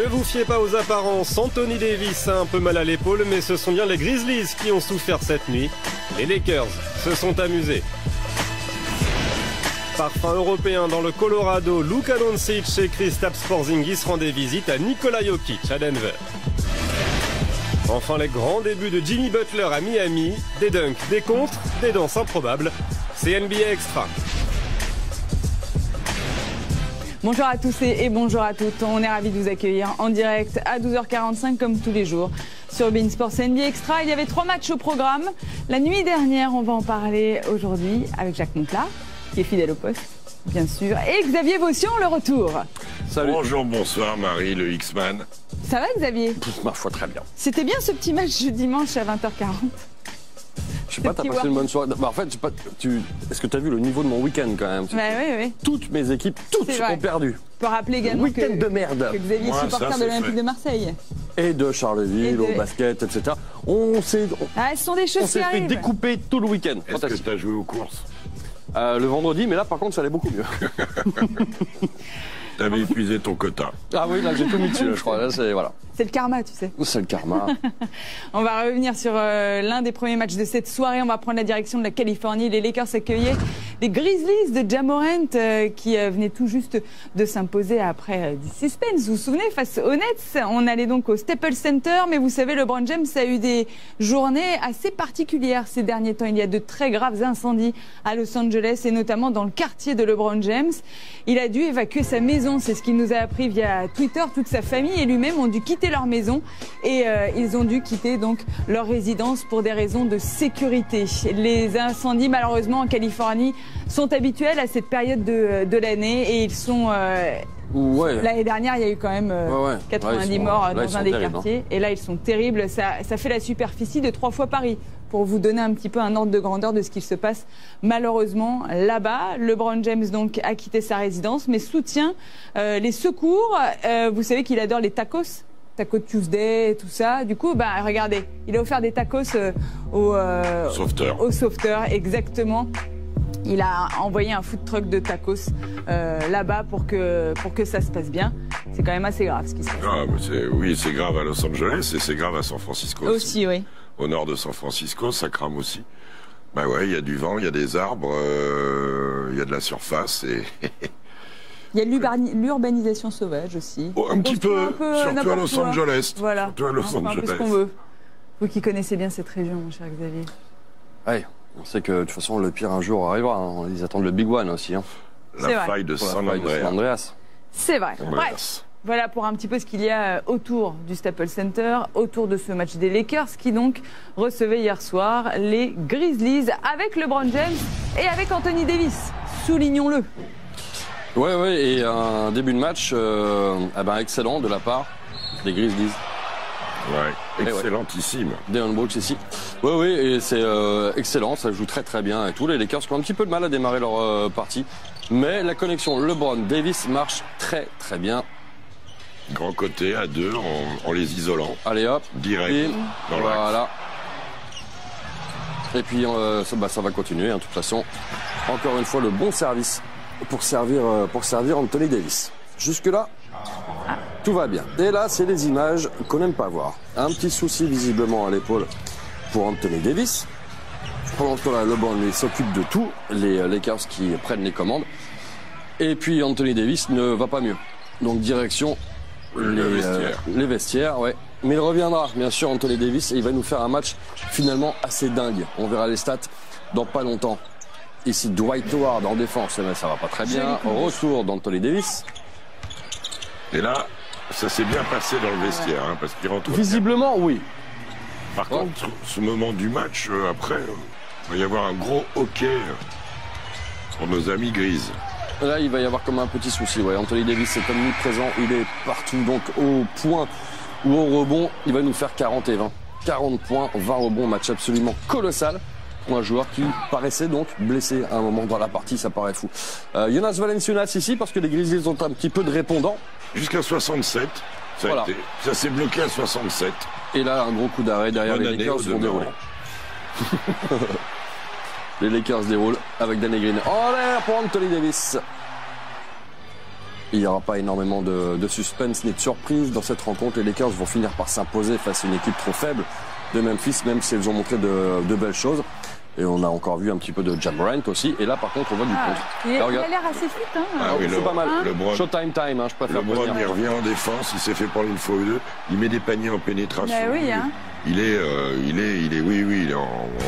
vous fiez pas aux apparences, Anthony Davis a un peu mal à l'épaule, mais ce sont bien les Grizzlies qui ont souffert cette nuit. Les Lakers se sont amusés. Parfum européen dans le Colorado, Luka Doncic et Kristaps Porzingis rendaient visite à Nikola Jokic à Denver. Enfin les grands débuts de Jimmy Butler à Miami, des dunks, des contres, des danses improbables. C'est NBA Extra. Bonjour à tous et bonjour à toutes. On est ravis de vous accueillir en direct à 12h45 comme tous les jours sur beIN Sports NBA Extra. Il y avait 3 matchs au programme. La nuit dernière, on va en parler aujourd'hui avec Jacques Monclar, qui est fidèle au poste, bien sûr, et Xavier Vossian, le retour. Salut. Bonjour, bonsoir Marie, le X-Man. Ça va Xavier? Ma foi, très bien. C'était bien ce petit match du dimanche à 20h40. Je sais pas, t'as passé une bonne soirée. Bah, en fait, est-ce que t'as vu le niveau de mon week-end quand même? Bah, oui. Toutes mes équipes, toutes ont perdu. On peut rappeler également week-end de merde. Que Xavier est supporter de l'Olympique de Marseille. Et de Charleville, au basket, etc. Ce sont des choses qui arrivent. On s'est fait découper tout le week-end. Est-ce que t'as joué aux courses? Le vendredi, mais là par contre ça allait beaucoup mieux. T'avais épuisé ton quota. Ah oui, là j'ai tout mis dessus, je crois. Là, voilà. C'est le karma, tu sais. C'est le karma. On va revenir sur l'un des premiers matchs de cette soirée. On va prendre la direction de la Californie. Les Lakers accueillaient les Grizzlies de Ja Morant qui venaient tout juste de s'imposer après du suspense. Vous vous souvenez, face aux Nets, on allait donc au Staples Center. Mais vous savez, LeBron James a eu des journées assez particulières ces derniers temps. Il y a de très graves incendies à Los Angeles et notamment dans le quartier de LeBron James. Il a dû évacuer sa maison. C'est ce qu'il nous a appris via Twitter. Toute sa famille et lui-même ont dû quitter leur maison et ils ont dû quitter donc leur résidence pour des raisons de sécurité. Les incendies malheureusement en Californie sont habituels à cette période de l'année et ils sont l'année dernière il y a eu quand même 90 morts dans un des quartiers et là ils sont terribles. Ça fait la superficie de 3 fois Paris. Pour vous donner un petit peu un ordre de grandeur de ce qu'il se passe malheureusement là-bas. LeBron James donc a quitté sa résidence mais soutient les secours. Vous savez qu'il adore les tacos. Taco Tuesday, tout ça. Du coup, regardez, il a offert des tacos au sauveteur, exactement. Il a envoyé un food truck de tacos là-bas pour que ça se passe bien. C'est quand même assez grave ce qui se passe. Ah, oui, c'est grave à Los Angeles et c'est grave à San Francisco aussi. Oui. Au nord de San Francisco, ça crame aussi. Bah ouais, il y a du vent, il y a des arbres, il y a de la surface et... Il y a l'urbanisation sauvage aussi. Oh, un petit peu, surtout à Los Angeles. Voilà, surtout à Los Angeles. Un peu ce qu'on veut. Vous qui connaissez bien cette région, mon cher Xavier. Oui, on sait que de toute façon le pire un jour arrivera. Hein. Ils attendent le Big One aussi. Hein. La faille de San Andreas. C'est vrai. Bref. Voilà pour un petit peu ce qu'il y a autour du Staples Center, autour de ce match des Lakers qui donc recevait hier soir les Grizzlies avec LeBron James et avec Anthony Davis. Soulignons-le. Ouais, et un début de match excellent de la part des Grizzlies. Ouais, excellentissime. Deon Brooks ici. Oui, et c'est excellent, ça joue très très bien et tout. Les Lakers ont un petit peu de mal à démarrer leur partie. Mais la connexion LeBron-Davis marche très très bien. Grand côté à 2 en les isolant. Allez hop. Direct. Voilà. Et puis ça va continuer, hein, de toute façon. Encore une fois, le bon service pour servir Anthony Davis. Jusque-là, tout va bien. Et là, c'est les images qu'on n'aime pas voir. Un petit souci visiblement à l'épaule pour Anthony Davis. Pendant que là, LeBron lui s'occupe de tout, les Lakers qui prennent les commandes. Et puis Anthony Davis ne va pas mieux. Donc direction les vestiaires, ouais. Mais il reviendra, bien sûr, Anthony Davis, et il va nous faire un match finalement assez dingue. On verra les stats dans pas longtemps. Ici, Dwight Howard en défense, mais ça va pas très bien. Retour d'Anthony Davis. Et là, ça s'est bien passé dans le vestiaire, hein, parce qu'il rentre. Visiblement, oui. Par contre, ce moment du match, après, il va y avoir un gros hockey pour nos amis grises. Là, il va y avoir comme un petit souci. Ouais. Anthony Davis est omniprésent, il est partout. Donc, au point ou au rebond, il va nous faire 40 et 20. 40 points, 20 rebonds, match absolument colossal. Pour un joueur qui paraissait donc blessé à un moment dans la partie, ça paraît fou. Jonas Valanciunas ici, parce que les Grizzlies ont un petit peu de répondants. Jusqu'à 67, ça s'est bloqué à 67. Et là, un gros coup d'arrêt derrière les Lakers vont dérouler. Les Lakers déroulent avec Danny Green en l'air pour Anthony Davis. Il n'y aura pas énormément de suspense ni de surprise dans cette rencontre. Les Lakers vont finir par s'imposer face à une équipe trop faible de Memphis, même si elles ont montré de belles choses. Et on a encore vu un petit peu de Ja Morant aussi. Et là, par contre, on voit du contre. Il a l'air assez fit. Hein. Ah oui, c'est pas mal. LeBron, Showtime time, je préfère LeBron, prévenir. il revient en défense, il s'est fait prendre une fois ou deux. Il met des paniers en pénétration. Bah oui, hein. Il est en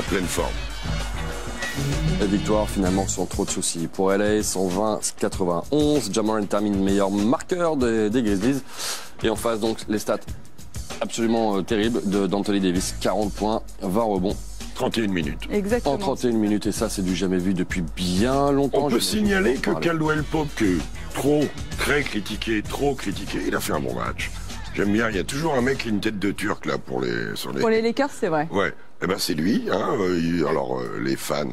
pleine forme. Les victoires, finalement, sans trop de soucis. Pour LA, 120-91. Ja Morant termine meilleur marqueur des Grizzlies. Et en face, donc, les stats absolument terribles d'Anthony Davis. 40 points, 20 rebonds. 31 minutes. Exactement. En 31 minutes, et ça, c'est du jamais vu depuis bien longtemps. On peut signaler que Voilà. Caldwell Pope, très critiqué, il a fait un bon match. J'aime bien, il y a toujours un mec qui a une tête de Turc là pour les Lakers, c'est vrai. Ouais, eh ben c'est lui. Hein. Les fans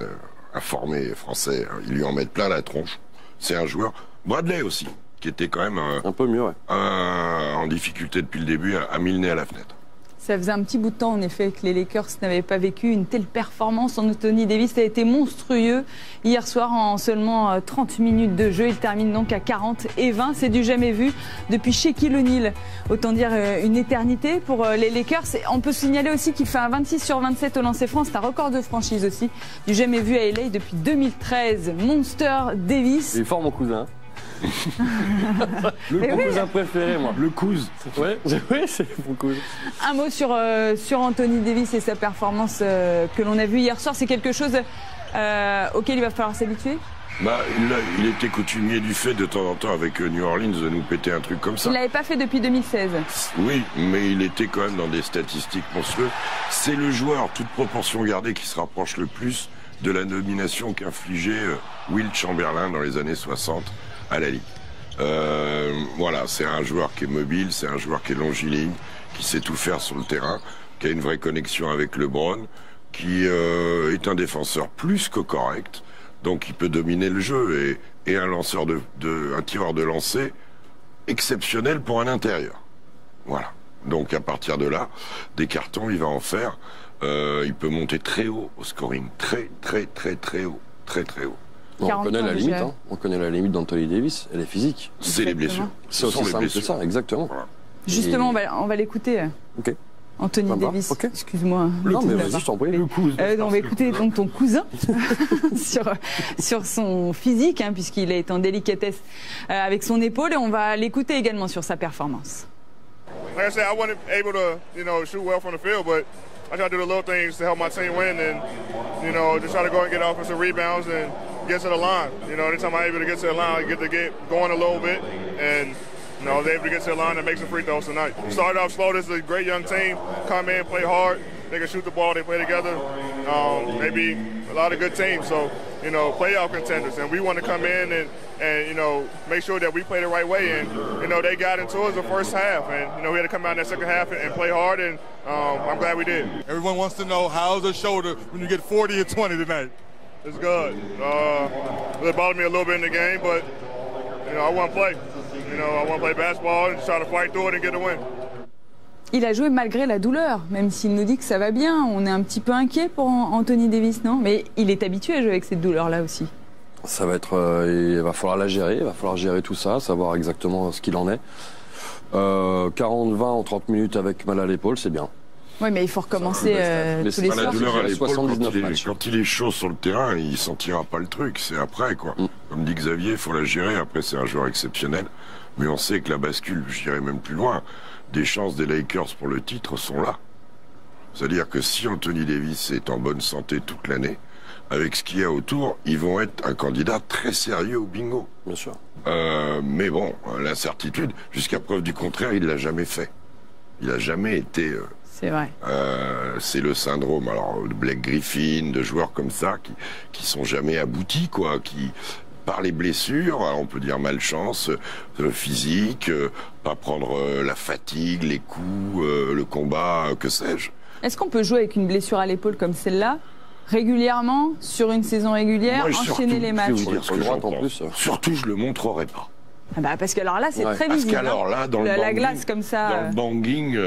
informés français, ils lui en mettent plein la tronche. C'est un joueur. Bradley aussi, qui était quand même Un peu mieux, ouais. en difficulté depuis le début, a mis le nez à la fenêtre. Ça faisait un petit bout de temps, en effet, que les Lakers n'avaient pas vécu une telle performance. Anthony Davis a été monstrueux hier soir en seulement 30 minutes de jeu. Il termine donc à 40 et 20. C'est du jamais vu depuis Shaquille O'Neal. Autant dire une éternité pour les Lakers. Et on peut signaler aussi qu'il fait un 26 sur 27 au lancer franc. C'est un record de franchise aussi. Du jamais vu à LA depuis 2013. Monster Davis. Il est fort, mon cousin. Mon cousin préféré, moi. Le cousin. Ouais, c'est mon cousin. Un mot sur Anthony Davis et sa performance que l'on a vue hier soir. C'est quelque chose auquel il va falloir s'habituer? Il était coutumier du fait de temps en temps avec New Orleans de nous péter un truc comme ça. Il ne l'avait pas fait depuis 2016. Oui, mais il était quand même dans des statistiques monstrueuses. C'est le joueur, toute proportion gardée, qui se rapproche le plus de la nomination qu'infligeait Wilt Chamberlain dans les années 60 à la Ligue. Voilà, c'est un joueur qui est mobile, c'est un joueur qui est longiligne, qui sait tout faire sur le terrain, qui a une vraie connexion avec LeBron, qui est un défenseur plus que correct, donc il peut dominer le jeu, et un lanceur un tireur de lancer exceptionnel pour un intérieur. Voilà. Donc à partir de là, des cartons, il va en faire. Il peut monter très haut au scoring, très haut, très haut. Bon, on connaît la limite, hein. On connaît la limite d'Anthony Davis, elle est physique. C'est les blessures. C'est aussi simple que ça, exactement. Voilà. Justement, on va l'écouter. Ok. Anthony Ça va, Davis, ok. excuse-moi. Non, mais vas-y, je t'en prie. On va écouter donc ton cousin sur son physique, hein, puisqu'il est en délicatesse avec son épaule, et on va l'écouter également sur sa performance. Like I said, I wasn't able to, shoot well from the field, but I try to do the little things to help my team win, and just try to go and get offensive rebounds and get to the line. Anytime I'm able to get to the line, I get going a little bit, and I was able to get to the line and make some free throws tonight. Started off slow. This is a great young team. Come in, play hard. They can shoot the ball. They play together. They beat a lot of good teams. So, playoff contenders. And we want to come in and make sure that we play the right way. And, they got into us the first half. And, we had to come out in that second half and play hard. And I'm glad we did. Everyone wants to know, how's the shoulder when you get 40 and 20 tonight? It's good. It bothered me a little bit in the game, but, I want to play. I want to play basketball and just try to fight through it and get a win. Il a joué malgré la douleur, même s'il nous dit que ça va bien. On est un petit peu inquiet pour Anthony Davis, non? Mais il est habitué à jouer avec cette douleur-là aussi. Ça va être, il va falloir la gérer, il va falloir gérer tout ça, savoir exactement ce qu'il en est. 40-20 en 30 minutes avec mal à l'épaule, c'est bien. Oui, mais il faut recommencer tous les La soirs. douleur à l'épaule, 79 matchs. quand il est chaud sur le terrain, il sentira pas le truc, c'est après quoi. Comme dit Xavier, il faut la gérer, après c'est un joueur exceptionnel. Mais on sait que la bascule, je dirais même plus loin, des chances des Lakers pour le titre sont là. C'est-à-dire que si Anthony Davis est en bonne santé toute l'année, avec ce qu'il y a autour, ils vont être un candidat très sérieux au bingo. Bien sûr. Mais bon, l'incertitude, jusqu'à preuve du contraire, il l'a jamais fait. Il a jamais été... C'est vrai. c'est le syndrome de Blake Griffin, de joueurs comme ça qui sont jamais aboutis, quoi, qui par les blessures, alors on peut dire malchance physique, pas prendre la fatigue, les coups, le combat, que sais-je. Est-ce qu'on peut jouer avec une blessure à l'épaule comme celle-là régulièrement sur une saison régulière, Moi, enchaîner les matchs? Je vais vous dire ce que j'en en pense. plus. Surtout, je le montrerai pas. Ah bah parce que alors là, c'est très Parce visible. qu'alors là, dans la le banging, glace comme ça. dans le banging,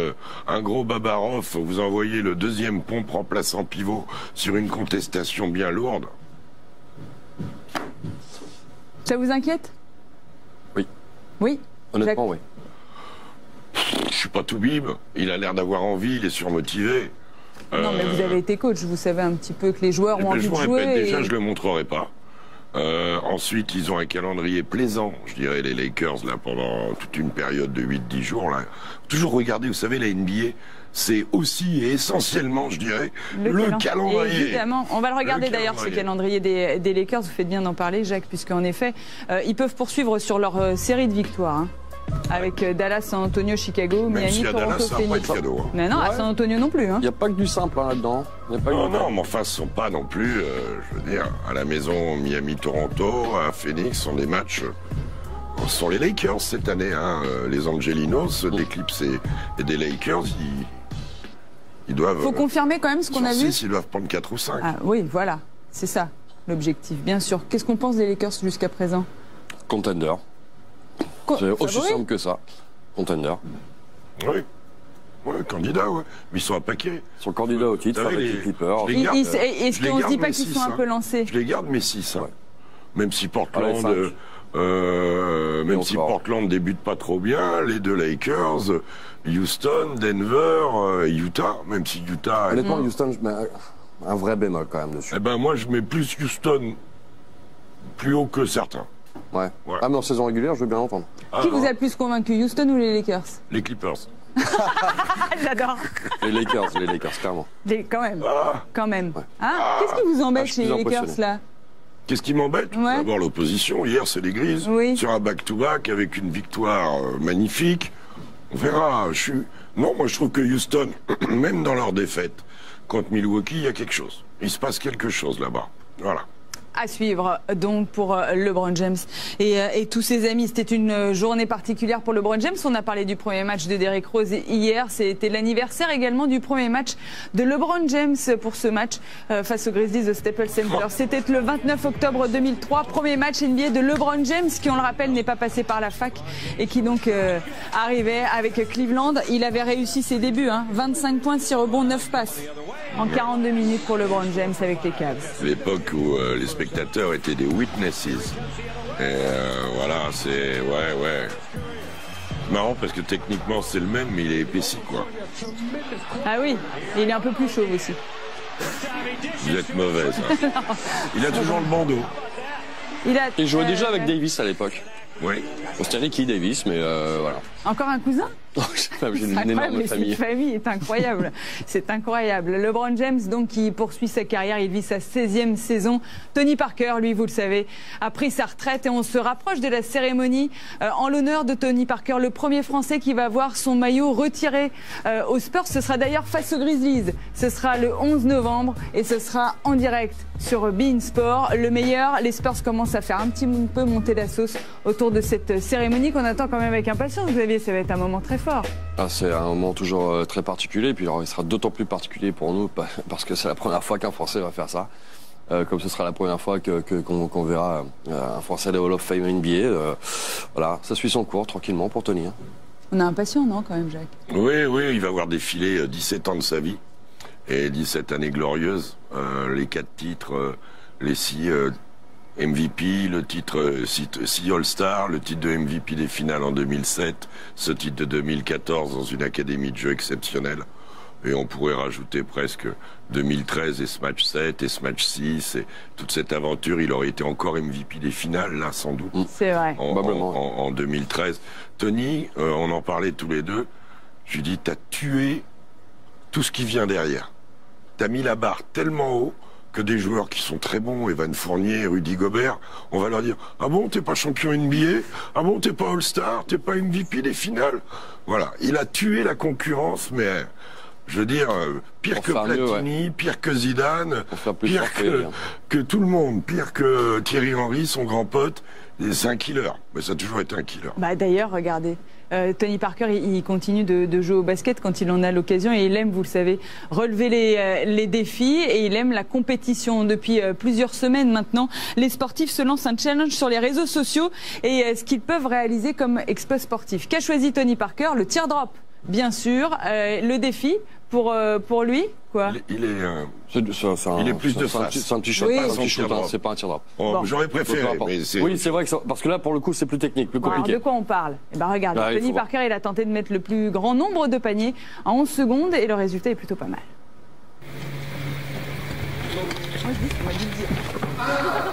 un gros Babarov, vous envoyez le deuxième pompe remplaçant pivot sur une contestation bien lourde. Ça vous inquiète? Oui. Oui. Honnêtement, oui. Je suis pas tout bib. Il a l'air d'avoir envie, il est surmotivé. Non, mais vous avez été coach, vous savez un petit peu que les joueurs ont envie de jouer. Déjà, je le montrerai pas. Ensuite, ils ont un calendrier plaisant, je dirais, les Lakers, là, pendant toute une période de 8-10 jours. Là. Toujours regarder, vous savez, la NBA, c'est aussi et essentiellement, je dirais, le calendrier. Évidemment, on va le regarder d'ailleurs, ce calendrier des Lakers. Vous faites bien d'en parler, Jacques, puisqu'en effet, ils peuvent poursuivre sur leur série de victoires. Hein. Avec Dallas, San Antonio, Chicago, Miami, Toronto, Phoenix. Mais non, à San Antonio non plus. Il n'y a pas que du simple là-dedans. Non, mais enfin, ce ne sont pas non plus, je veux dire, à la maison, Miami, Toronto, à Phoenix, sont des matchs. Ce sont les Lakers cette année, hein. Les Angelinos, des Clips et des Lakers, ils doivent. Il faut confirmer quand même ce qu'on a vu. Ils doivent prendre 4 ou 5. Ah, oui, voilà, c'est ça l'objectif, bien sûr. Qu'est-ce qu'on pense des Lakers jusqu'à présent? Contender. C'est aussi simple que ça. Contender. Oui. Ouais, candidat, ouais. Mais ils sont à paquet. Ils sont candidats au titre avec les Clippers. Est-ce qu'on ne se dit pas qu'ils sont un peu lancés? Je les garde, mes 6. Hein. Même si Portland... même si Portland débute pas trop bien, les deux Lakers, Houston, Denver, Utah, même si Utah... Honnêtement, Houston, je mets un vrai bémol quand même dessus. Eh ben moi, je mets plus Houston plus haut que certains. Ouais. Ah, mais en saison régulière, je veux bien l'entendre. Qui vous a le plus convaincu, Houston ou les Lakers? Les Clippers. J'adore. Les Lakers, clairement. Quand même. Quand même. Ouais. Ah, qu'est-ce qui vous embête chez les Lakers, là? Qu'est-ce qui m'embête? D'abord l'opposition. Hier, c'est les Grises. Oui. Sur un back-to-back avec une victoire magnifique. On verra. Non, moi, je trouve que Houston, même dans leur défaite contre Milwaukee, il y a quelque chose. Il se passe quelque chose là-bas. Voilà. À suivre donc pour LeBron James et tous ses amis. C'était une journée particulière pour LeBron James. On a parlé du premier match de Derrick Rose hier. C'était l'anniversaire également du premier match de LeBron James pour ce match face aux Grizzlies de Staples Center. C'était le 29 octobre 2003. Premier match NBA de LeBron James qui, on le rappelle, n'est pas passé par la fac et qui donc arrivait avec Cleveland. Il avait réussi ses débuts. 25 points, 6 rebonds, 9 passes en 42 minutes pour LeBron James avec les Cavs. L'époque où les spectateurs étaient des witnesses. Et voilà, c'est... Ouais. Marrant parce que techniquement c'est le même, mais il est épaissi, quoi. Ah oui, et il est un peu plus chaud aussi. Vous êtes mauvaise. Hein. Il a toujours le bandeau. Il jouait déjà avec Davis à l'époque. Oui. C'était Ricky Davis, mais voilà. Encore un cousin? J'ai une énorme famille. Cette famille est incroyable. C'est incroyable. LeBron James, donc, qui poursuit sa carrière, il vit sa 16e saison. Tony Parker, lui, vous le savez, a pris sa retraite et on se rapproche de la cérémonie en l'honneur de Tony Parker, le premier Français qui va voir son maillot retiré aux Spurs. Ce sera d'ailleurs face aux Grizzlies. Ce sera le 11 novembre et ce sera en direct sur beIN Sport. Le meilleur, les Spurs commencent à faire un petit peu monter la sauce autour de cette cérémonie qu'on attend quand même avec impatience. Xavier, ça va être un moment très fort. C'est un moment toujours très particulier, puis alors, il sera d'autant plus particulier pour nous parce que c'est la première fois qu'un Français va faire ça. Comme ce sera la première fois qu'on verra un Français de Hall of Fame NBA. Voilà, ça suit son cours tranquillement pour Tony. Hein. On est impatient, non, quand même, Jacques? Oui, il va avoir défilé 17 ans de sa vie et 17 années glorieuses. Les 4 titres, les 6 MVP, le titre 6 All-Star, le titre de MVP des finales en 2007, ce titre de 2014 dans une académie de jeu exceptionnelle. Et on pourrait rajouter presque 2013 et ce match 7 et ce match 6 et toute cette aventure. Il aurait été encore MVP des finales, là, sans doute. C'est vrai. En 2013. Tony, on en parlait tous les deux. Je lui dis, t'as tué tout ce qui vient derrière. T'as mis la barre tellement haut que des joueurs qui sont très bons, Evan Fournier, Rudy Gobert, on va leur dire « Ah bon, t'es pas champion NBA? Ah bon, t'es pas All-Star? T'es pas MVP des finales ?» Voilà, il a tué la concurrence, mais je veux dire, pire que Platini, pire que Zidane, pire que tout le monde, pire que Thierry Henry, son grand pote. C'est un killer, mais ça a toujours été un killer. D'ailleurs, regardez, Tony Parker, il continue de jouer au basket quand il en a l'occasion et il aime, vous le savez, relever les défis et il aime la compétition. Depuis plusieurs semaines maintenant, les sportifs se lancent un challenge sur les réseaux sociaux et ce qu'ils peuvent réaliser comme exploit sportif. Qu'a choisi Tony Parker? Le teardrop, bien sûr. Le défi, pour lui, quoi. Il est plus de face. C'est un petit shot, Oui. pas un petit shoot, hein, c'est pas un tir drop. Bon. J'aurais préféré, mais c'est... Oui, c'est vrai que parce que là, pour le coup, c'est plus technique, plus Bon, alors, compliqué. de quoi on parle? Eh ben, regarde, Ah, il Tony faut voir. Parker, il a tenté de mettre le plus grand nombre de paniers en 11 secondes et le résultat est plutôt pas mal. Moi, je dis, c'est moi qui le dis.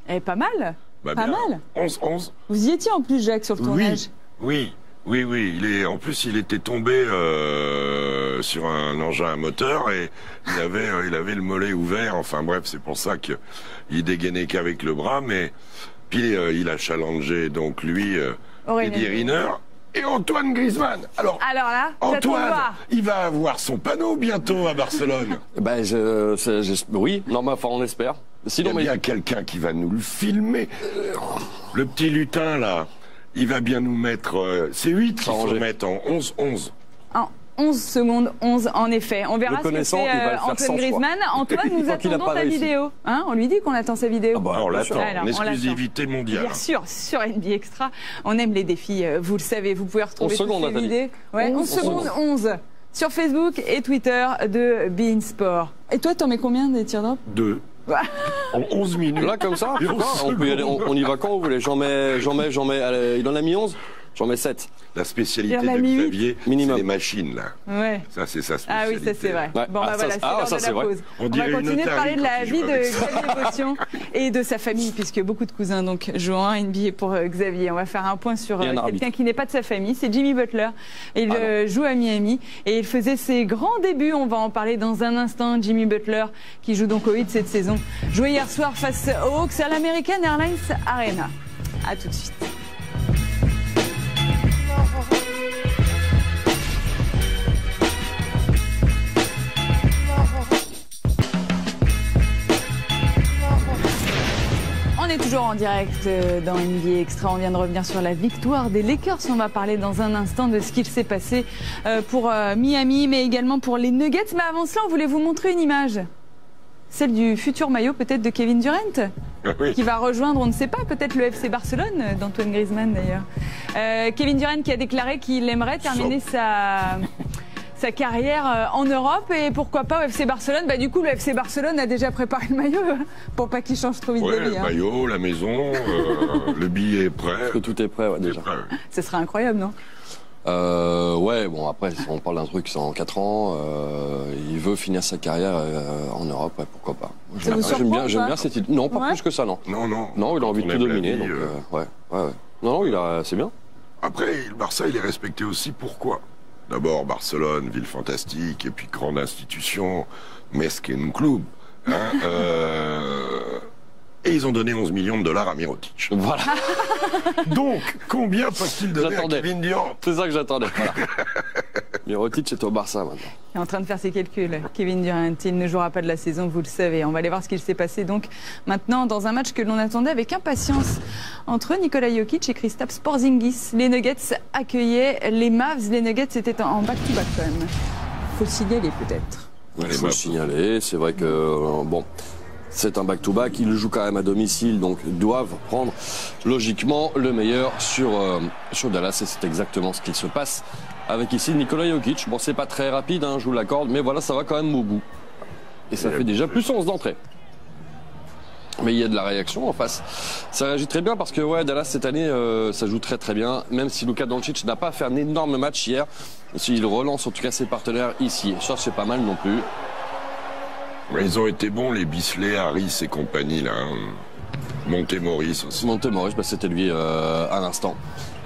Eh, pas mal. Bah, pas bien. mal. 11-11. Vous y étiez en plus, Jacques, sur le tournage. Oui. En plus, il était tombé sur un engin à moteur et il avait le mollet ouvert. Enfin bref, c'est pour ça qu'il dégainait qu'avec le bras. Mais puis il a challengé donc lui, Eddie Riner et Antoine Griezmann. Alors là, j'attends de Antoine, voir. il va avoir son panneau bientôt à Barcelone. Ben, oui, normalement, enfin, on espère. Il Sinon, y a bien quelqu'un qui va nous le filmer. Le petit lutin là. Il va bien nous mettre... c'est 8 qu'il faut mettre en 11-11. En 11 secondes, 11 en effet. On verra ce que connaissant, fait il va le faire 100 Antoine fois. Griezmann. Antoine, nous Tant qu'il a attendons pas ta réussi. vidéo. Hein, on lui dit qu'on attend sa vidéo. Ah bah, On l'attend, Alors, en on exclusivité mondiale. Bien sûr, sur NBA Extra. On aime les défis, vous le savez. Vous pouvez retrouver 11 toutes secondes, ces Nathalie. vidéos. Ouais, 11 secondes, 11. Sur Facebook et Twitter de Bein Sport. Et toi, t'en mets combien des tirs drops? 2. En 11 minutes. là, comme ça, Et pourquoi on peut y aller, on y va quand vous voulez. J'en mets, allez, il en a mis 11, j'en mets 7. La spécialité Il y en a de mis huit. Xavier, c'est Minimum. les machines, là. Ouais. Ça, c'est sa Ah oui, spécialité. ça c'est vrai. Ouais. Bon, bah Ah, voilà, ça, c'est l'heure ça, de c'est la vrai. pause. On On va dirait une continuer de otarie parler de quand la il vie joue de avec ça. Xavier Botion et de sa famille, puisque beaucoup de cousins donc jouent en NBA pour Xavier. On va faire un point sur Et un arbitre. quelqu'un qui n'est pas de sa famille, c'est Jimmy Butler. Il joue à Miami et il faisait ses grands débuts. On va en parler dans un instant. Jimmy Butler, qui joue donc au Heat cette saison, jouait hier soir face aux Hawks à l'American Airlines Arena. À tout de suite. On est toujours en direct dans NBA Extra. On vient de revenir sur la victoire des Lakers. On va parler dans un instant de ce qu'il s'est passé pour Miami, mais également pour les Nuggets. Mais avant cela, on voulait vous montrer une image. Celle du futur maillot peut-être de Kevin Durant, Oui. qui va rejoindre, on ne sait pas, peut-être le FC Barcelone, d'Antoine Griezmann d'ailleurs. Kevin Durant qui a déclaré qu'il aimerait terminer sa carrière en Europe et pourquoi pas au FC Barcelone. Bah, du coup, le FC Barcelone a déjà préparé le maillot pour pas qu'il change trop vite Ouais, d'avis. le Hein. maillot, la maison, le billet est prêt. Que tout est prêt, ouais, déjà. Prêt. Ce serait incroyable, non? Ouais, bon, après, si on parle d'un truc, c'est en 4 ans, il veut finir sa carrière en Europe, ouais, pourquoi pas. Ça vous surprend, J'aime pas bien cette idée. Non, pas Ouais. plus que ça, non. Non. Non, il a envie de Quand tout on aime la dominer, vie, donc, ouais. Non, c'est bien. Après, le Barça, il est respecté aussi. Pourquoi? D'abord, Barcelone, ville fantastique, et puis grande institution, Mesquin Club. Hein, et ils ont donné 11 millions de dollars à Mirotic. Voilà, Donc, combien peut-il donner à J'attendais. Kevin Durant? c'est ça que j'attendais. Voilà. Mirotic est au Barça maintenant. Il est en train de faire ses calculs. Kevin Durant, il ne jouera pas de la saison, vous le savez. On va aller voir ce qu'il s'est passé donc maintenant dans un match que l'on attendait avec impatience entre Nikola Jokic et Kristaps Porzingis. Les Nuggets accueillaient les Mavs. Les Nuggets étaient en back-to-back quand même. Faut le signaler peut-être. Il Allez, faut le Mavs. signaler, c'est vrai que, bon, c'est un back-to-back, ils jouent quand même à domicile, donc doivent prendre logiquement le meilleur sur Dallas, et c'est exactement ce qu'il se passe avec ici Nikola Jokic. Bon, c'est pas très rapide, hein, je vous l'accorde, mais voilà, ça va quand même au bout. Et ça fait déjà plus 11 d'entrée. Mais il y a de la réaction en face. Ça réagit très bien parce que ouais, Dallas cette année, ça joue très très bien. Même si Luka Doncic n'a pas fait un énorme match hier, il relance en tout cas ses partenaires ici. Ça c'est pas mal non plus. Mais ils ont été bons, les Bisley, Harris et compagnie, là. Hein. Montemoris aussi. Montemoris, bah, c'était lui à l'instant.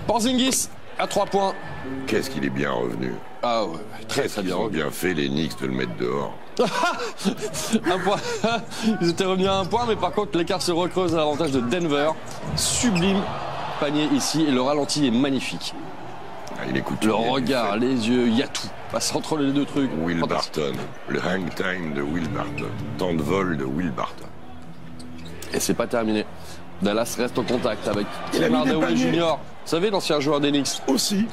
Porzingis à 3 points. Qu'est-ce qu'il est bien revenu. Ah ouais, très Qu'est-ce très qu'ils bien. ont bien fait, les Knicks, de le mettre dehors. Un point. Ils étaient revenus à 1 point, mais par contre l'écart se recreuse à l'avantage de Denver. Sublime panier ici et le ralenti est magnifique. Ah, il écoute Le bien, regard, les yeux, il y a tout. Passe entre les deux trucs. Will Fantastique. Barton, le hang time de Will Barton, temps de vol de Will Barton. Et c'est pas terminé. Dallas reste en contact avec Il a Tim mis des Hardaway paniers. Jr. Vous savez, l'ancien joueur des Knicks. Aussi.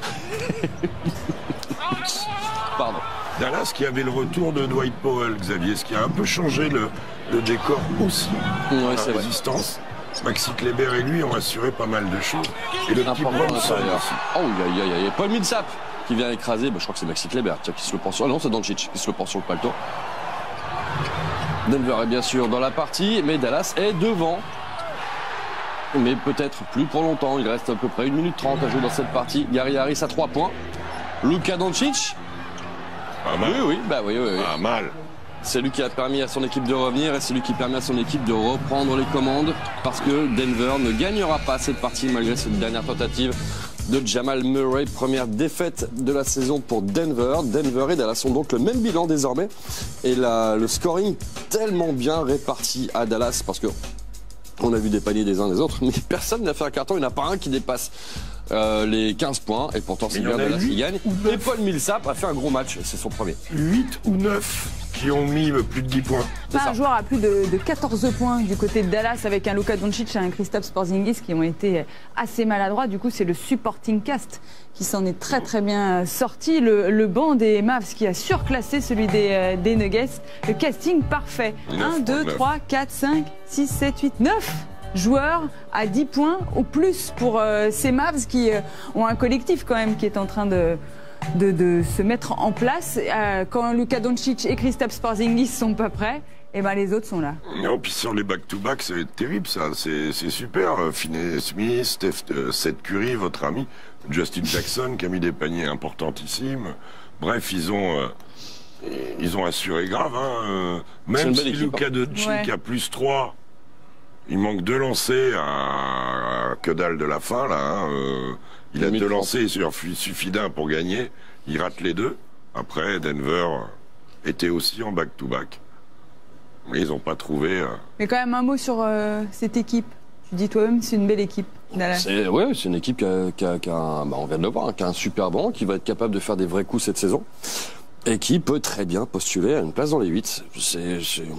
Pardon. Dallas qui avait le retour de Dwight Powell, Xavier, ce qui a un peu changé le décor aussi. Ouais, La c'est vrai. résistance. Maxi Kleber et lui ont assuré pas mal de choses. Et le petit Important à Bronson l'intérieur. aussi. Oh, il y a Paul Millsap qui vient écraser. Bah, je crois que c'est Maxi Kleber tiens, qui se le prend sur. Ah non, c'est Doncic qui se le prend sur le paletot. Denver est bien sûr dans la partie, mais Dallas est devant. Mais peut-être plus pour longtemps. Il reste à peu près 1 minute 30 à jouer dans cette partie. Gary Harris à 3 points. Luka Doncic. Pas mal. Oui. Pas mal. C'est lui qui a permis à son équipe de revenir et c'est lui qui permet à son équipe de reprendre les commandes parce que Denver ne gagnera pas cette partie malgré cette dernière tentative de Jamal Murray. Première défaite de la saison pour Denver. Denver et Dallas ont donc le même bilan désormais et le scoring tellement bien réparti à Dallas parce que on a vu des paniers des uns des autres mais personne n'a fait un carton, il n'y en a pas un qui dépasse les 15 points et pourtant c'est bien Dallas qui gagne. Et Paul Millsap a fait un gros match, c'est son premier. 8 ou 9 qui ont mis plus de 10 points. Pas un joueur à plus de 14 points du côté de Dallas avec un Luka Doncic et un Kristaps Porzingis qui ont été assez maladroits. Du coup, c'est le supporting cast qui s'en est très bien sorti. Le banc des Mavs qui a surclassé celui des Nuggets. Le casting parfait. 1, 2, 3, 4, 5, 6, 7, 8, 9 joueurs à 10 points ou plus pour ces Mavs qui ont un collectif quand même qui est en train de se mettre en place. Quand Luka Doncic et Kristaps Porzingis sont pas prêts, et ben les autres sont là. Non, puis sur les back-to-back, ça va être terrible, ça. C'est super. Finney Smith, Seth Curry, votre ami, Justin Jackson, qui a mis des paniers importantissimes. Bref, ils ont assuré grave. Hein. Même si Luka Doncic a plus 3, il manque 2 lancers à que dalle de la fin, là. Hein. Il a 2 lancers, il suffit d'un pour gagner. Il rate les 2. Après, Denver était aussi en back-to-back. Mais ils n'ont pas trouvé... Mais quand même un mot sur cette équipe. Tu dis toi-même, c'est une belle équipe. C'est une équipe qui a on vient de le voir, qui a un super banc, qui va être capable de faire des vrais coups cette saison. Et qui peut très bien postuler à une place dans les 8.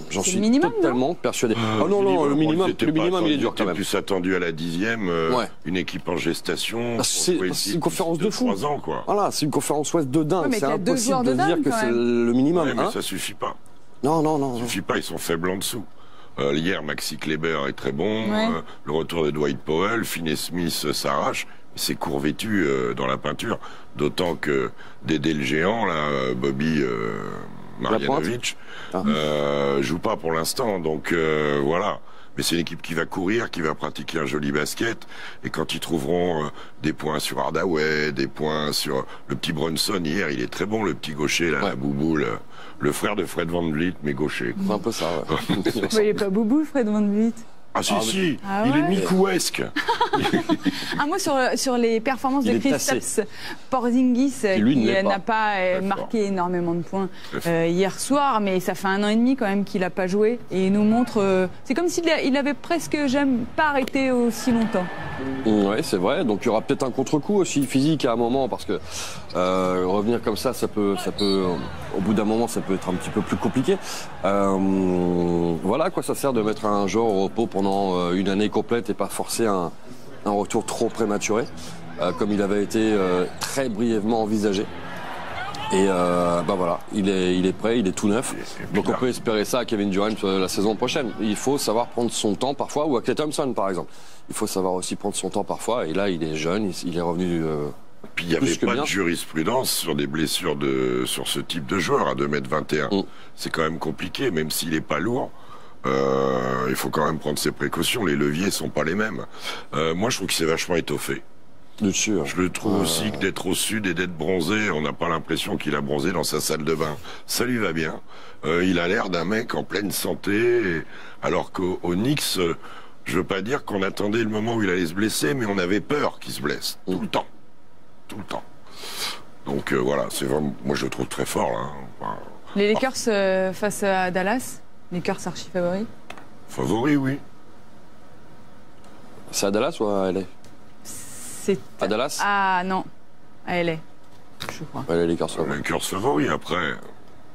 J'en suis minimum, totalement persuadé. Le minimum, il est dur quand même. Plus attendu à la 10e, une équipe en gestation. C'est une conférence de fou. 3 ans, quoi. Voilà, c'est une conférence ouest de dingue. Ouais, c'est impossible de dire que c'est le minimum. Ouais, mais ça suffit pas. Non. Ça suffit pas, ils sont faibles en dessous. Hier, Maxi Kleber est très bon. Le retour de Dwight Powell, Finney Smith s'arrache. C'est court vêtu dans la peinture, d'autant que Dédé le géant, là, Bobby Marjanovic, joue pas pour l'instant, donc voilà. Mais c'est une équipe qui va courir, qui va pratiquer un joli basket, et quand ils trouveront des points sur Hardaway, des points sur le petit Brunson, hier, il est très bon, le petit gaucher, là, la bouboule, le frère de Fred VanVleet, mais gaucher. C'est un peu ça, il est pas boubou, Fred VanVleet. Ah si, il est Mikouesque. Un mot sur les performances de Kristaps Porzingis qui n'a pas marqué énormément de points hier soir, mais ça fait 1 an et demi quand même qu'il n'a pas joué et il nous montre. C'est comme s'il avait presque jamais pas arrêté aussi longtemps. Ouais, c'est vrai. Donc il y aura peut-être un contre-coup aussi physique à un moment parce que revenir comme ça peut, au bout d'un moment, ça peut être un petit peu plus compliqué. Voilà à quoi ça sert de mettre un joueur au repos pendant une année complète et pas forcer un retour trop prématuré, comme il avait été très brièvement envisagé. Et voilà, il est prêt, il est tout neuf. Donc on peut espérer ça à Kevin Durant la saison prochaine. Il faut savoir prendre son temps parfois, ou à Klay Thompson par exemple. Il faut savoir aussi prendre son temps parfois. Et là, il est jeune, il est revenu. Puis il n'y avait pas de jurisprudence sur des blessures sur ce type de joueur à 2,21 m. C'est quand même compliqué, même s'il n'est pas lourd. Il faut quand même prendre ses précautions. Les leviers sont pas les mêmes. Moi, je trouve qu'il s'est vachement étoffé. Je le trouve aussi que d'être au sud et d'être bronzé, on n'a pas l'impression qu'il a bronzé dans sa salle de bain. Ça lui va bien. Il a l'air d'un mec en pleine santé, alors qu'au Knicks, je veux pas dire qu'on attendait le moment où il allait se blesser, mais on avait peur qu'il se blesse tout le temps. Tout le temps. Donc voilà, c'est vraiment, moi je le trouve très fort là. Enfin, les Lakers face à Dallas, Lakers archi favoris. Favoris, oui. C'est à Dallas ou à LA? C'est à Dallas? Ah non, à LA, je crois. Ouais, les Lakers favoris après.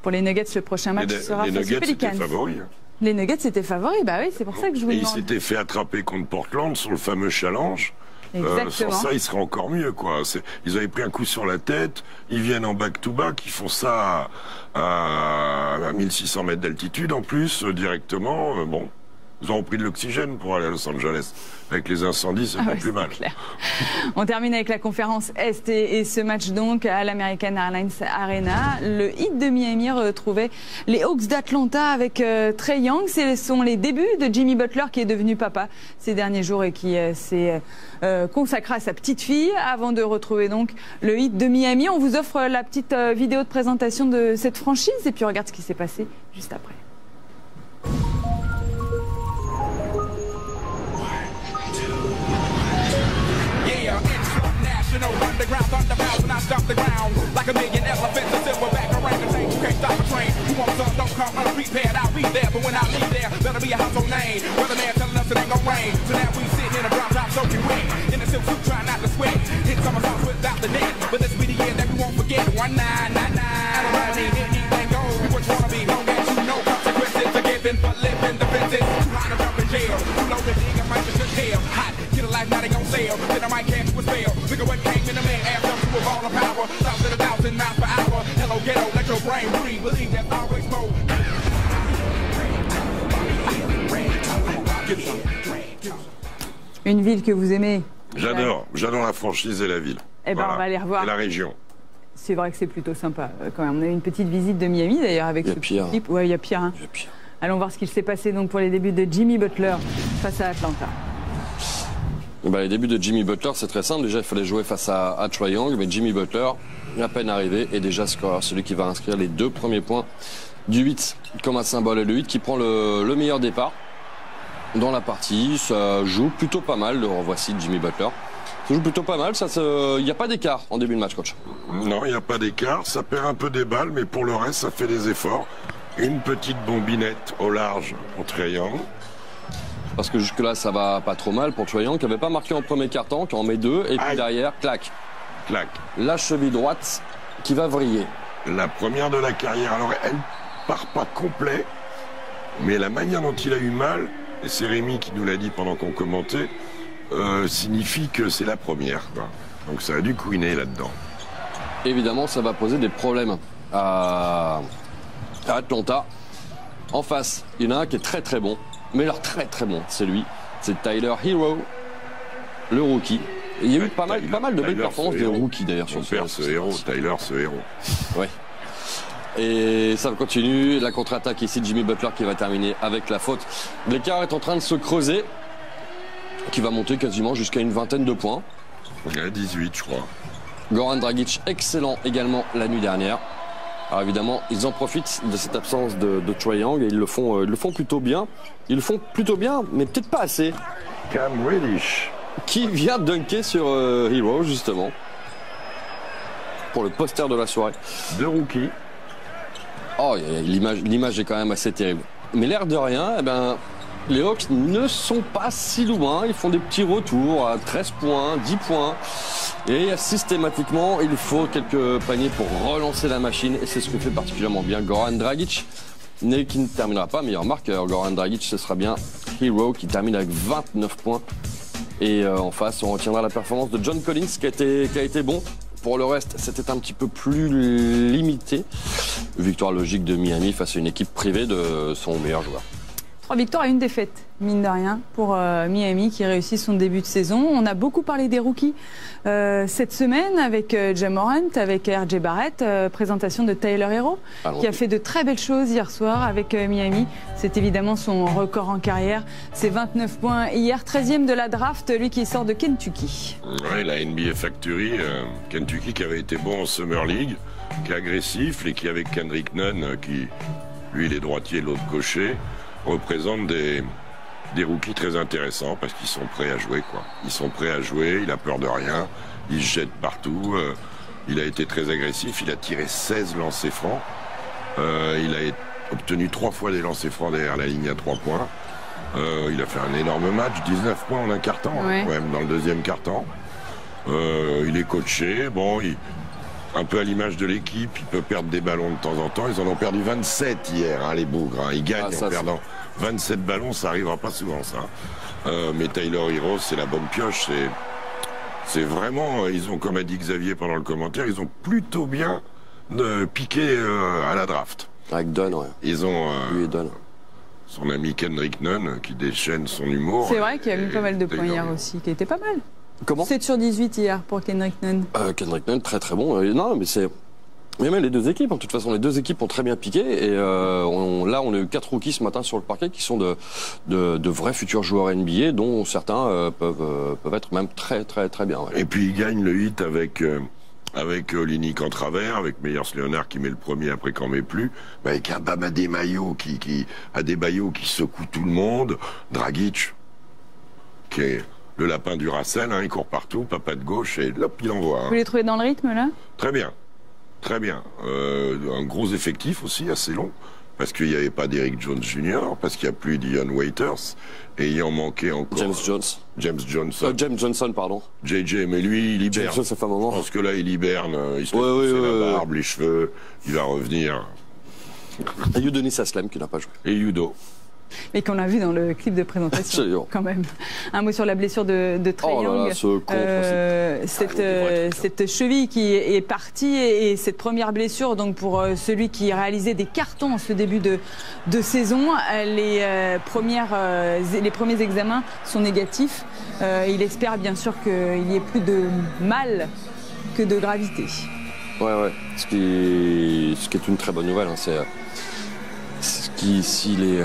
Pour les Nuggets, le prochain match sera face aux Pelicans. Les Nuggets étaient favoris. Les Nuggets étaient favoris, bah oui, c'est pour ça que je vous demande. Et il s'était fait attraper contre Portland sur le fameux challenge. Exactement. Sans ça, il serait encore mieux, quoi. Ils avaient pris un coup sur la tête, ils viennent en back-to-back, ils font ça à 1600 mètres d'altitude en plus, directement. Bon, ils ont pris de l'oxygène pour aller à Los Angeles. Avec les incendies, c'est pas plus mal. Clair. On termine avec la conférence Est et ce match donc à l'American Airlines Arena. Le Heat de Miami retrouvait les Hawks d'Atlanta avec Trae Young. Ce sont les débuts de Jimmy Butler qui est devenu papa ces derniers jours et qui s'est consacré à sa petite fille avant de retrouver donc le Heat de Miami. On vous offre la petite vidéo de présentation de cette franchise et puis on regarde ce qui s'est passé juste après. Underground thunderbound when I stop the ground like a million elephants, a silverback orangutan. You can't stop a train. Who wants some? Don't come unprepared. I'll be there, but when I leave there, better be a household name. Weatherman telling us it ain't gon' rain, so now we sitting in a drop top soaking wet in a silk suit, trying not to sweat. Hit somersaults without the net, but this be the year that we won't forget. 1999. I don't wanna need anything goes. We what you wanna be, long as you know consequences are given for living the fences. Too high to jump in jail. Too low to dig, I might just hell. Hot, get a life, now they gon' sell. Then I might catch you a spell. Look at what came in the man, ass up to a ball of power. 1,000 miles per hour. Hello, ghetto, let your brain breathe. Believe there's always more. Une ville que vous aimez? J'adore la franchise et la ville. Eh ben, voilà. On va aller revoir. Et la région. C'est vrai que c'est plutôt sympa quand même. On a eu une petite visite de Miami d'ailleurs avec ce petit clip. Ouais, il y a pire. Hein. Allons voir ce qu'il s'est passé donc pour les débuts de Jimmy Butler face à Atlanta. Les débuts de Jimmy Butler, c'est très simple. Déjà, il fallait jouer face à Trae Young, mais Jimmy Butler, à peine arrivé, est déjà scoreur. Celui qui va inscrire les 2 premiers points du 8 comme un symbole. Et le 8 qui prend le meilleur départ dans la partie. Ça joue plutôt pas mal. Le revoici Jimmy Butler. Ça joue plutôt pas mal. Il n'y a pas d'écart en début de match, coach. Non, il n'y a pas d'écart. Ça perd un peu des balles, mais pour le reste, ça fait des efforts. Une petite bombinette au large pour Trae Young. Parce que jusque-là, ça va pas trop mal pour Trae Young, qui n'avait pas marqué en premier quart-temps, qui en met 2, et puis derrière, clac. La cheville droite qui va vriller. La première de la carrière. Alors, elle part pas complet, mais la manière dont il a eu mal, et c'est Rémi qui nous l'a dit pendant qu'on commentait, signifie que c'est la première, quoi. Donc ça a dû couiner là-dedans. Évidemment, ça va poser des problèmes à Atlanta. En face, il y en a un qui est très très bon. Mais alors très très bon, c'est lui. C'est Tyler Hero, le rookie. Et il y a eu pas mal de belles performances des rookies d'ailleurs sur Tyler ce héros. Ouais. Et ça continue. La contre-attaque ici de Jimmy Butler qui va terminer avec la faute. L'écart est en train de se creuser, qui va monter quasiment jusqu'à une vingtaine de points. Il y a 18, je crois. Goran Dragic, excellent également la nuit dernière. Alors évidemment, ils en profitent de cette absence de Trae Young et ils le font plutôt bien. Ils le font plutôt bien, mais peut-être pas assez. Cam Reddish. Qui vient dunker sur Hero, justement. Pour le poster de la soirée. 2 rookies. Oh, l'image est quand même assez terrible. Mais l'air de rien, les Hawks ne sont pas si loin. Ils font des petits retours à 13 points, 10 points. Et systématiquement, il faut quelques paniers pour relancer la machine. Et c'est ce que fait particulièrement bien Goran Dragic, mais qui ne terminera pas meilleur marqueur. Goran Dragic, ce sera bien Hero qui termine avec 29 points. Et en face, on retiendra la performance de John Collins qui a été bon. Pour le reste, c'était un petit peu plus limité. Victoire logique de Miami face à une équipe privée de son meilleur joueur. 3 victoires et 1 défaite, mine de rien, pour Miami qui réussit son début de saison. On a beaucoup parlé des rookies cette semaine avec Ja Morant, avec RJ Barrett, présentation de Tyler Hero, qui a fait de très belles choses hier soir avec Miami. C'est évidemment son record en carrière. C'est 29 points hier, 13e de la draft, lui qui sort de Kentucky. Oui, la NBA Factory, Kentucky qui avait été bon en Summer League, qui est agressif, et qui avec Kendrick Nunn, qui lui il est droitier, l'autre gaucher, représente des rookies très intéressants parce qu'ils sont prêts à jouer, quoi. Ils sont prêts à jouer, il a peur de rien, il se jette partout, il a été très agressif, il a tiré 16 lancers francs, il a obtenu 3 fois des lancers francs derrière la ligne à 3 points, il a fait un énorme match, 19 points en un quart-temps, ouais. Quand même dans le deuxième quart-temps. Il est coaché, bon, un peu à l'image de l'équipe, il peut perdre des ballons de temps en temps. Ils en ont perdu 27 hier, hein, les bougres. Hein. Ils gagnent en perdant 27 ballons, ça arrivera pas souvent, ça. Mais Tyler Hero, c'est la bonne pioche. C'est vraiment, ils ont, comme a dit Xavier pendant le commentaire, ils ont plutôt bien piqué à la draft. Avec Dunn, ouais. Ils ont Lui et Dunn. son ami Kendrick Nunn qui déchaîne son humour. C'est vrai qu'il a mis pas mal de points hier aussi, qui était pas mal. Comment 7 sur 18 hier pour Kendrick Nunn. Kendrick Nunn, très très bon. Non, mais c'est... Mais même les deux équipes, en toute façon, les deux équipes ont très bien piqué. Et là, on a eu 4 rookies ce matin sur le parquet qui sont de vrais futurs joueurs NBA, dont certains peuvent être même très très très bien. Ouais. Et puis il gagne le hit avec Olynyk en travers, avec Meyers-Leonard qui met le premier après qu'en met plus, avec un Bam Adebayo qui secoue tout le monde, Dragic qui est le lapin du Racel, hein, il court partout, papa de gauche et hop, il envoie. Hein. Vous les trouvez dans le rythme là? Très bien. Très bien. Un gros effectif aussi, assez long, parce qu'il n'y avait pas d'Eric Jones Jr., parce qu'il n'y a plus d'Ian Waiters, et il en manquait encore... James Johnson, pardon. JJ, mais lui, il hiberne. Johnson, ça fait un moment. Parce que là, il hiberne, il se fait la barbe, les cheveux, il va revenir. Et Udonis Haslem, qui n'a pas joué. Et Udo. Mais qu'on a vu dans le clip de présentation, Absolument. quand même. Un mot sur la blessure de Trae Young. Cette cheville qui est partie et cette première blessure, donc pour celui qui réalisait des cartons en ce début de saison, les premiers examens sont négatifs. Il espère bien sûr qu'il n'y ait plus de mal que de gravité. Ouais. Ce qui est une très bonne nouvelle, hein, c'est... Si les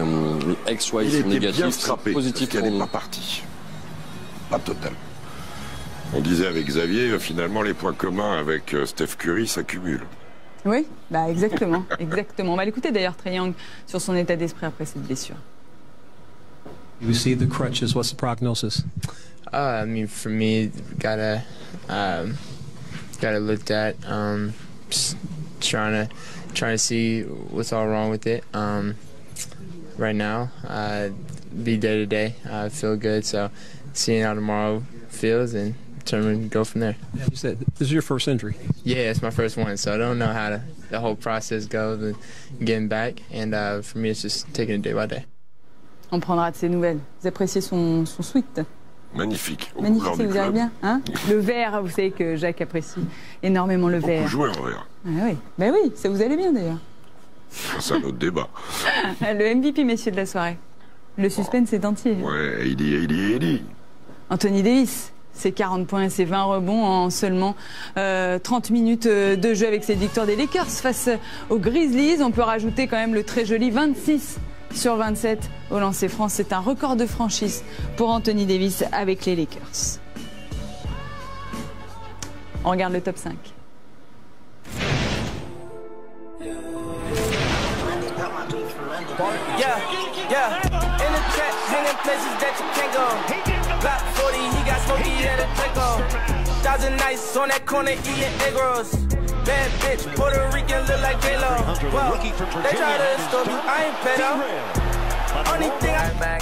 XY sont négatifs, c'est positif, qu'elle n'est pas partie. Pas total. On disait avec Xavier, finalement, les points communs avec Steph Curry s'accumulent. Oui, bah exactement, exactement. On va l'écouter d'ailleurs, Trae Young, sur son état d'esprit après cette blessure. You see the crutches. What's the prognosis? I mean, for me, gotta look at just trying to see what's all wrong with it. Right now, be day to day. I feel good, so seeing how tomorrow feels and determined to go from there. Yeah, you said this is your first injury. Yeah, it's my first one, so I don't know how the whole process goes and getting back. And for me, it's just taking it day by day. On prendra de ses nouvelles. Vous appréciez son sweat? Magnifique. Magnifique, ça vous allez bien, hein? Le vert, vous savez que Jacques apprécie énormément le vert. Beaucoup joué en vert. Ah oui, ben oui, ça vous allait bien d'ailleurs. C'est un autre débat. Le MVP, messieurs de la soirée. Le suspense est entier. Ouais, Eddie. Anthony Davis, ses 40 points et ses 20 rebonds en seulement 30 minutes de jeu avec cette victoire des Lakers face aux Grizzlies. On peut rajouter quand même le très joli 26 sur 27 au lancer franc. C'est un record de franchise pour Anthony Davis avec les Lakers. On regarde le top 5. Yeah, in the trap, hanging places that you can't go. Block 40, he got smokey at a Draco. 1,000 nights on that corner eating egg rolls. Bad bitch, Puerto Rican look like J-Lo. Well, they try to stop me, I ain't pedo. Only thing I back.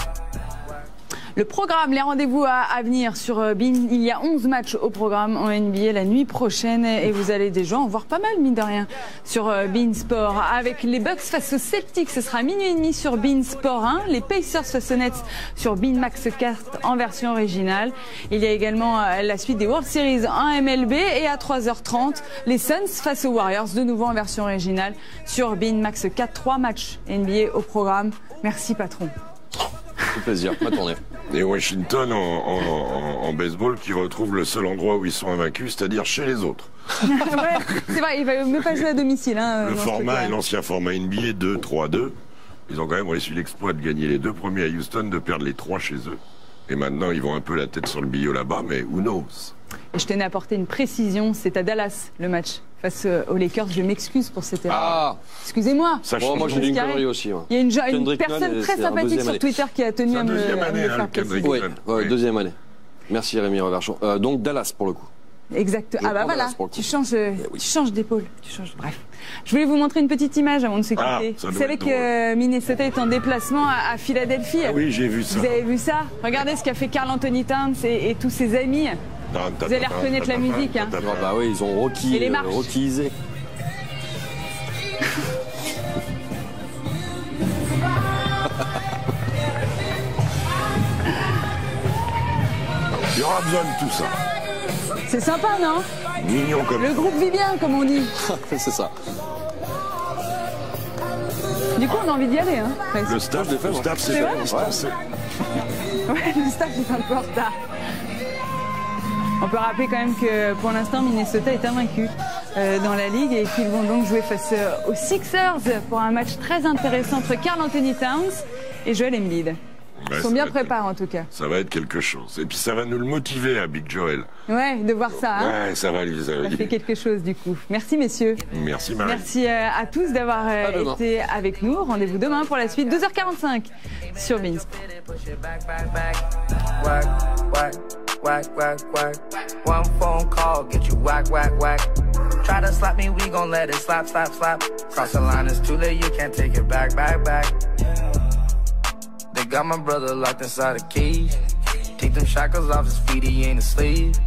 Le programme, les rendez-vous à venir sur BeIN. Il y a 11 matchs au programme en NBA la nuit prochaine et vous allez déjà en voir pas mal, mine de rien, sur BeIN Sport. Avec les Bucks face aux Celtics, ce sera 00h30 sur BeIN Sport 1. Les Pacers face aux Nets sur BeIN Max 4 en version originale. Il y a également la suite des World Series en MLB et à 3h30, les Suns face aux Warriors, de nouveau en version originale sur BeIN Max 4. 3 matchs NBA au programme. Merci patron. C'est plaisir, pas tourner. Et Washington en baseball qui retrouve le seul endroit où ils sont invaincus, c'est-à-dire chez les autres. Ouais, c'est vrai, il va même pas jouer à domicile. Hein, le format est l'ancien format NBA 2-3-2. Ils ont quand même réussi l'exploit de gagner les 2 premiers à Houston, de perdre les 3 chez eux. Et maintenant, ils vont un peu la tête sur le billot là-bas, mais who knows? Et je tenais à apporter une précision, c'est à Dallas le match face aux Lakers. Je m'excuse pour cette erreur. Ah, excusez-moi. Bon, moi j'ai dit une connerie aussi. Ouais. Il y a une personne très sympathique sur Twitter qui a tenu à me faire préciser. Oui, deuxième année. Merci Rémi Reverchon. Donc Dallas pour le coup. Exact. Ah bah voilà, tu changes d'épaule. Bref. Je voulais vous montrer une petite image avant de se quitter. Vous savez que Minnesota est en déplacement à Philadelphie. Ah oui, j'ai vu ça. Vous avez vu ça? Regardez ce qu'a fait Karl Anthony Towns et tous ses amis. Vous allez reconnaître la musique. Hein. Ah bah oui, ils ont rockyisé. Il y aura besoin de tout ça. C'est sympa, non? Mignon comme Le groupe vit bien, comme on dit. C'est ça. Du coup, on a envie d'y aller. Hein. le staff c'est à distance. Ouais, le staff est un peu en retard. On peut rappeler quand même que pour l'instant, Minnesota est invaincu dans la ligue et qu'ils vont donc jouer face aux Sixers pour un match très intéressant entre Karl Anthony Towns et Joel Embiid. Ils sont bien préparés en tout cas. Ça va être quelque chose. Et puis ça va nous le motiver à Big Joel. Ouais, de voir ça. Hein. Ouais, ça va lui. Ça fait quelque chose du coup. Merci messieurs. Merci Marie. Merci à tous d'avoir été avec nous. Rendez-vous demain pour la suite, 2h45 sur Beansport. Whack, whack, whack. One phone call, get you whack, whack, whack. Try to slap me, we gon' let it slap, slap, slap. Cross the line, it's too late, you can't take it back, back, back. They got my brother locked inside a cage. Take them shackles off his feet, he ain't a slave.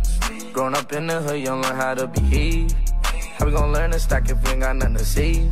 Grown up in the hood, you learn how to behave. How we gon' learn to stack if we ain't got nothing to save?